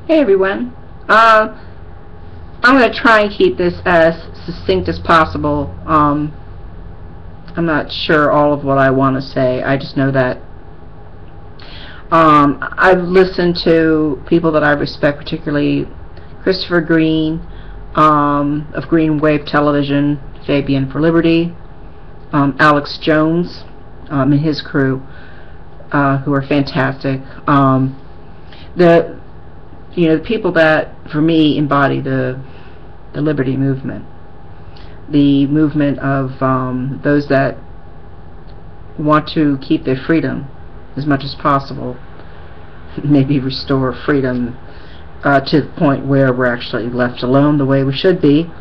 Hey everyone. I'm going to try and keep this as succinct as possible. I'm not sure all of what I want to say. I just know that I've listened to people that I respect, particularly Christopher Green of Green Wave Television, Fabian for Liberty, Alex Jones and his crew, who are fantastic. The people that, for me, embody the liberty movement, the movement of those that want to keep their freedom as much as possible, maybe restore freedom to the point where we're actually left alone the way we should be.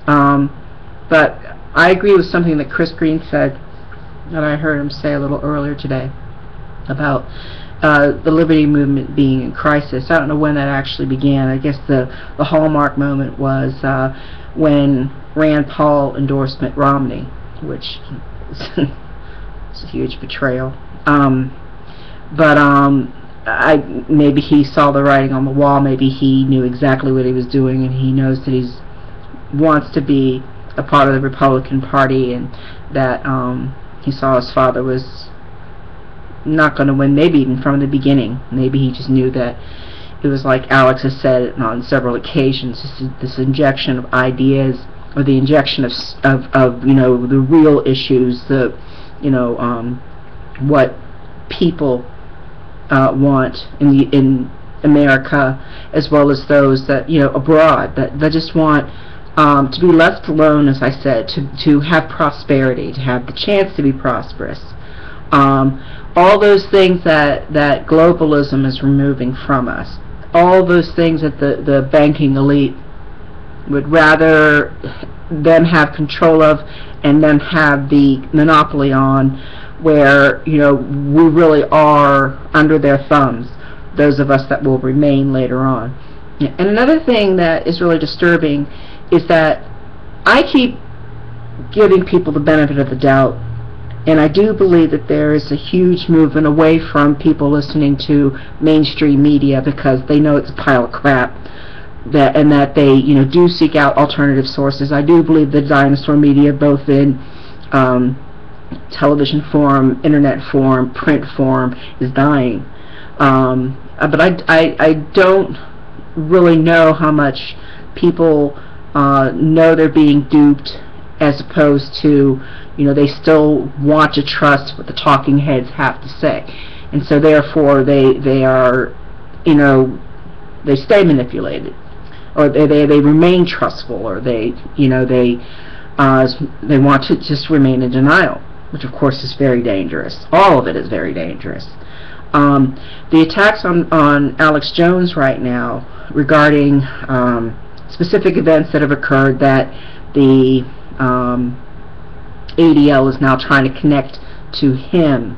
But I agree with something that Chris Green said, that I heard him say a little earlier today, about the liberty movement being in crisis. I don't know when that actually began. I guess the hallmark moment was when Rand Paul endorsed Mitt Romney, which is a huge betrayal. Maybe he saw the writing on the wall. Maybe he knew exactly what he was doing, and he knows that he wants to be a part of the Republican Party, and that he saw his father was not going to win, maybe even from the beginning. Maybe he just knew that it was, like Alex has said on several occasions, this injection of ideas, or the injection of the real issues, the what people want in America, as well as those that abroad, that just want to be left alone, as I said, to have prosperity, to have the chance to be prosperous. All those things that globalism is removing from us, all those things that the banking elite would rather them have control of and them have the monopoly on, where we really are under their thumbs, those of us that will remain later on. And another thing that is really disturbing is that I keep giving people the benefit of the doubt, and I do believe that there is a huge movement away from people listening to mainstream media, because they know it's a pile of crap, and that they do seek out alternative sources. I do believe the dinosaur media, both in television form, internet form, print form, is dying. But I don't really know how much people know they're being duped, as opposed to they still want to trust what the talking heads have to say, and so therefore they are they stay manipulated, or they remain trustful, or they want to just remain in denial, which of course is very dangerous. All of it is very dangerous. The attacks on Alex Jones right now regarding specific events that have occurred, that the ADL is now trying to connect to him,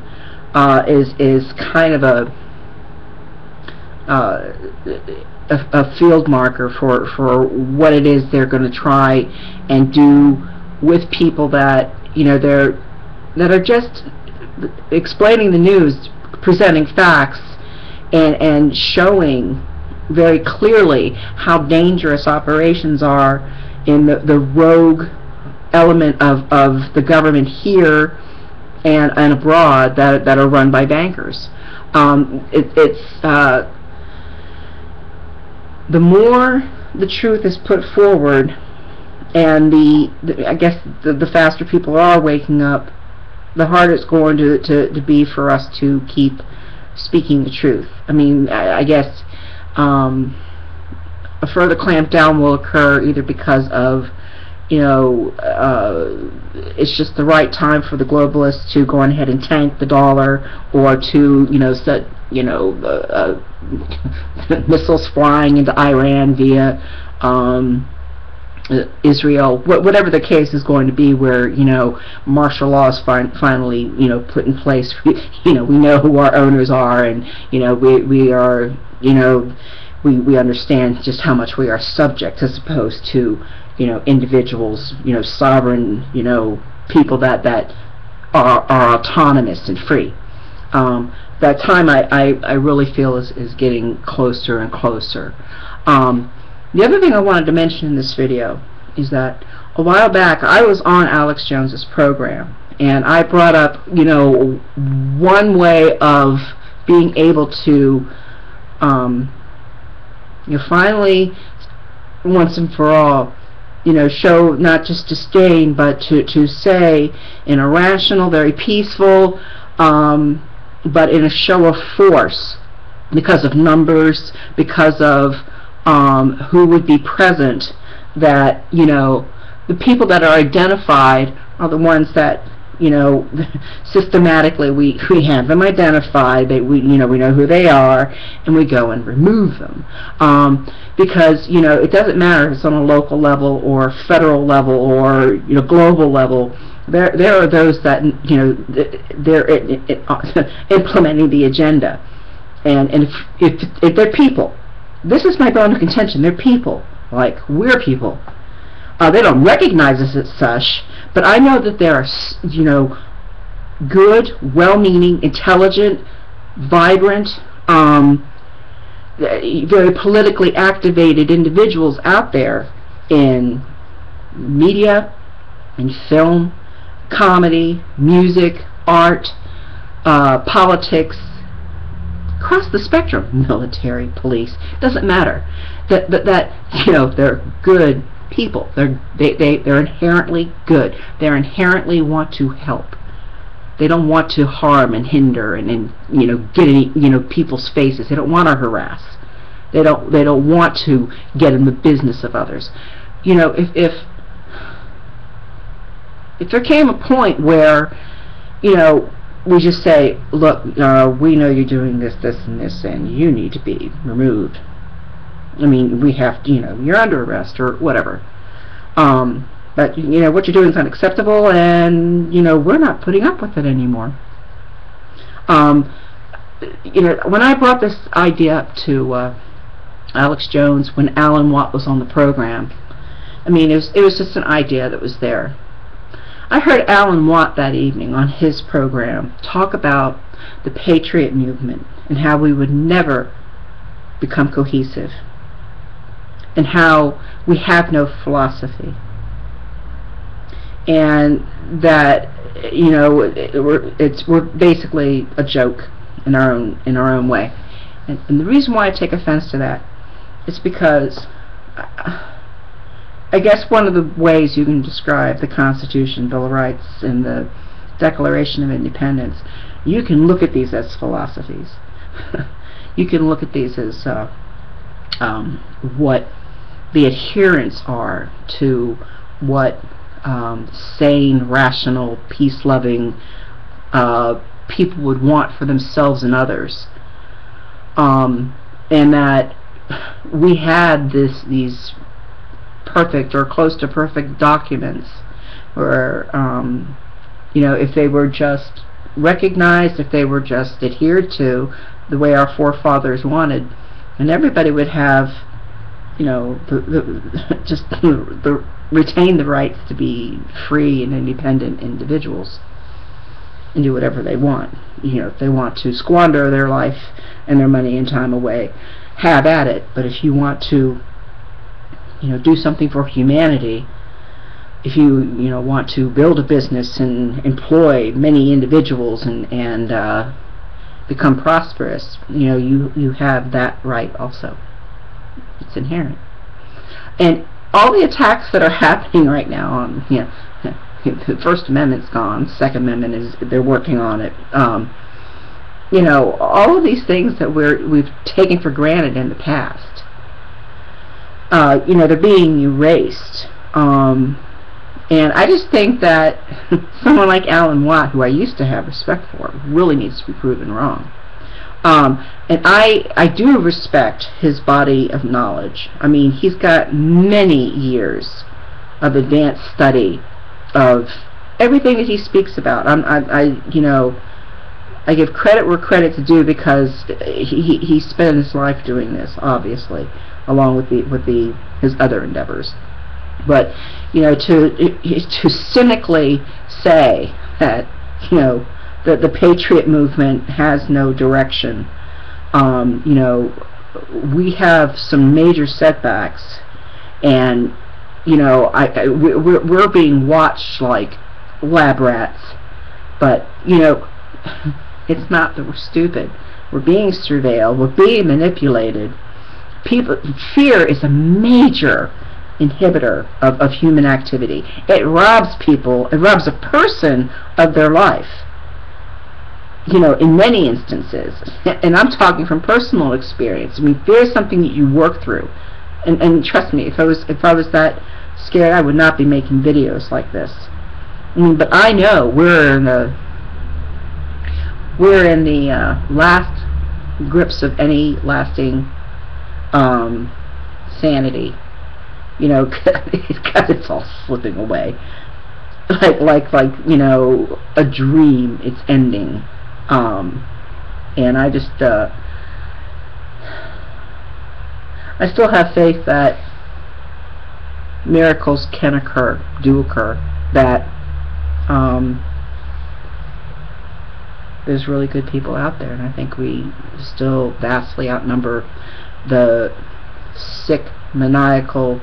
is kind of a field marker for what it is they're going to try and do with people that that are just explaining the news, presenting facts, and showing very clearly how dangerous operations are in the rogue element of the government here and abroad that are run by bankers. The more the truth is put forward, and I guess the faster people are waking up, the harder it's going to be for us to keep speaking the truth. I mean, I guess a further clampdown will occur, either because of it's just the right time for the globalists to go ahead and tank the dollar, or to set missiles flying into Iran via Israel, whatever the case is going to be, where martial law is finally put in place. We know who our owners are, and we are we understand just how much we are subject, as opposed to individuals, sovereign, people that are autonomous and free. that time I really feel is getting closer and closer. The other thing I wanted to mention in this video is that a while back I was on Alex Jones's program, and I brought up, you know, one way of being able to you know, finally, once and for all, you know, show not just disdain, but to say in a rational, very peaceful, but in a show of force, because of numbers, because of who would be present, that, you know, the people that are identified are the ones that, you know, systematically we have them identified. We know who they are, and we go and remove them, because, you know, it doesn't matter if it's on a local level or federal level or, you know, global level. There are those that, you know, they're implementing the agenda, and if they're people, this is my bone of contention. They're people, like we're people. They don't recognize us as such, but I know that there are, you know, good, well-meaning, intelligent, vibrant, very politically activated individuals out there in media, in film, comedy, music, art, politics, across the spectrum, military, police, doesn't matter. That you know, they're good people. They're inherently good. They inherently want to help. They don't want to harm and hinder and you know, get in, you know, people's faces. They don't want to harass. They don't want to get in the business of others. You know, if there came a point where, you know, we just say, look, we know you're doing this, this, and this, and you need to be removed. I mean, we have to, you know, you're under arrest or whatever. But, you know, what you're doing is unacceptable, and, you know, we're not putting up with it anymore. You know, when I brought this idea up to Alex Jones, when Alan Watt was on the program, I mean, it was just an idea that was there. I heard Alan Watt that evening on his program talk about the Patriot movement and how we would never become cohesive, and how we have no philosophy, and that, you know, we're basically a joke in our own way. And the reason why I take offense to that is because I guess one of the ways you can describe the Constitution, Bill of Rights, and the Declaration of Independence, you can look at these as philosophies. You can look at these as what the adherents are to what sane, rational, peace-loving people would want for themselves and others. And that we had these perfect or close to perfect documents where, you know, if they were just recognized, if they were just adhered to the way our forefathers wanted, and everybody would have, you know, retain the rights to be free and independent individuals and do whatever they want. You know, if they want to squander their life and their money and time away, have at it. But if you want to, you know, do something for humanity, if you know, want to build a business and employ many individuals and become prosperous, you know, you have that right also. It's inherent. And all the attacks that are happening right now on, you know, the First Amendment's gone, Second Amendment is, they're working on it. You know, all of these things that we've taken for granted in the past, you know, they're being erased. And I just think that someone like Alan Watt, who I used to have respect for, really needs to be proven wrong. And I do respect his body of knowledge. I mean, he's got many years of advanced study of everything that he speaks about. You know, I give credit where credit's due, because he spent his life doing this, obviously, along with his other endeavors. But, you know, to cynically say that, you know, the Patriot movement has no direction. You know, we have some major setbacks, and you know, we're being watched like lab rats. But you know, it's not that we're stupid. We're being surveilled. We're being manipulated. Fear is a major inhibitor of human activity. It robs people. It robs a person of their life. You know, in many instances, and I'm talking from personal experience. I mean, fear is something that you work through, and trust me, if I was that scared, I would not be making videos like this. I mean, but I know we're in the last grips of any lasting sanity. You know, because it's all slipping away, like you know, a dream. It's ending. And I just, I still have faith that miracles can occur, do occur, that there's really good people out there, and I think we still vastly outnumber the sick, maniacal,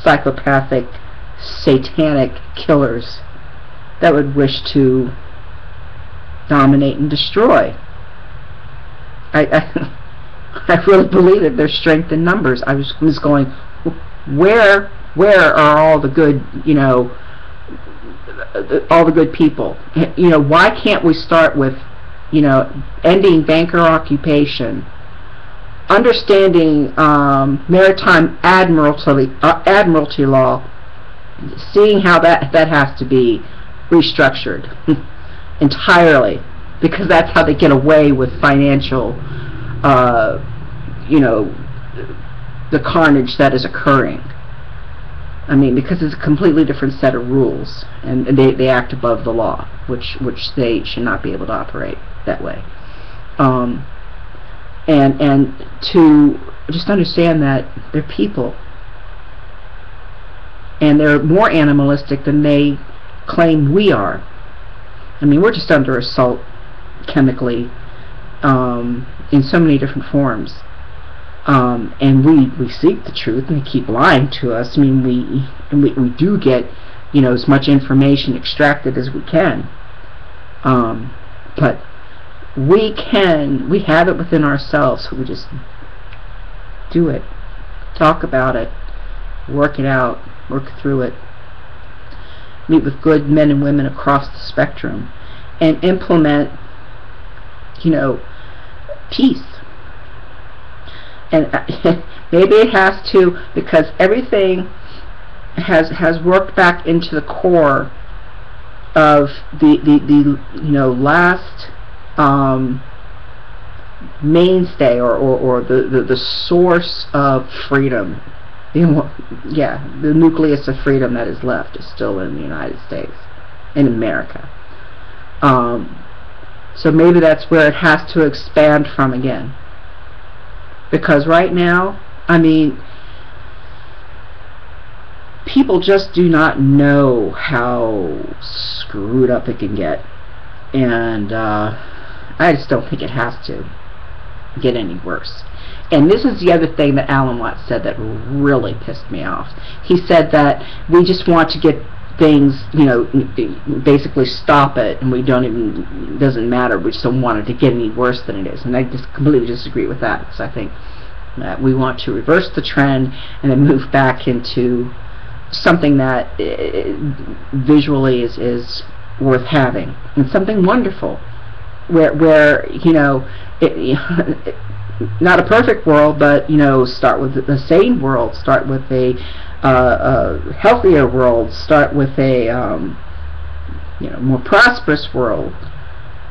psychopathic, satanic killers that would wish to dominate and destroy. I really believe that there's strength in numbers. I was going, where are all the good, you know, all the good people? You know, why can't we start with, you know, ending banker occupation, understanding maritime admiralty law, seeing how that has to be restructured entirely, because that's how they get away with financial, you know, the carnage that is occurring. I mean, because it's a completely different set of rules, and they act above the law, which they should not be able to operate that way. And to just understand that they're people, and they're more animalistic than they claim we are. I mean, we're just under assault chemically in so many different forms. And we seek the truth, and they keep lying to us. I mean, we do get, you know, as much information extracted as we can. But we have it within ourselves. So we just do it, talk about it, work it out, work through it, meet with good men and women across the spectrum, and implement, you know, peace. And maybe it has to, because everything has worked back into the core of the you know, last mainstay or the source of freedom. Yeah, the nucleus of freedom that is left is still in the United States, in America. So maybe that's where it has to expand from again. Because right now, I mean, people just do not know how screwed up it can get. And I just don't think it has to get any worse. And this is the other thing that Alan Watts said that really pissed me off. He said that we just want to get things, you know, basically stop it, and we don't even, it doesn't matter, we just don't want it to get any worse than it is. And I just completely disagree with that, because I think that we want to reverse the trend and then move back into something that visually is worth having, and something wonderful, where you know, not a perfect world, but, you know, start with a sane world, start with a healthier world, start with a you know, more prosperous world,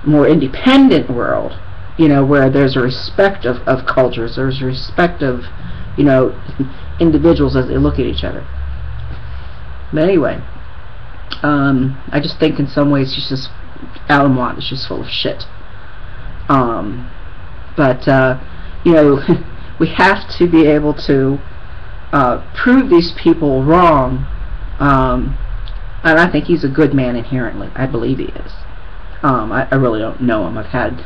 more independent world, you know, where there's a respect of cultures, there's a respect of, you know, individuals as they look at each other. But anyway, I just think in some ways he's just, Alan Watts is just full of shit. But you know, we have to be able to prove these people wrong, and I think he's a good man inherently. I believe he is. I really don't know him. I've had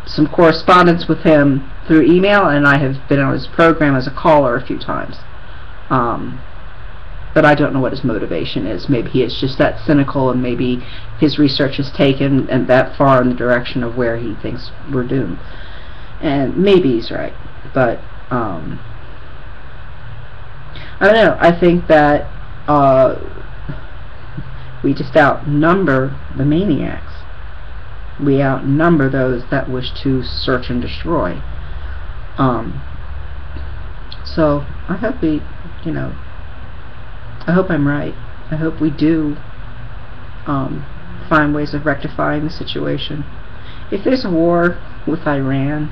some correspondence with him through email, and I have been on his program as a caller a few times. But I don't know what his motivation is. Maybe he is just that cynical, and maybe his research has taken and that far in the direction of where he thinks we're doomed. And maybe he's right, but I don't know. I think that we just outnumber the maniacs. We outnumber those that wish to search and destroy. So I hope we, I hope I'm right. I hope we do find ways of rectifying the situation. If there's a war with Iran,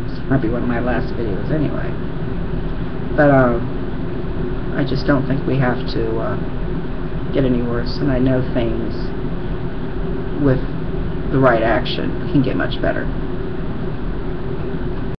this might be one of my last videos anyway, but I just don't think we have to get any worse, and I know things with the right action can get much better.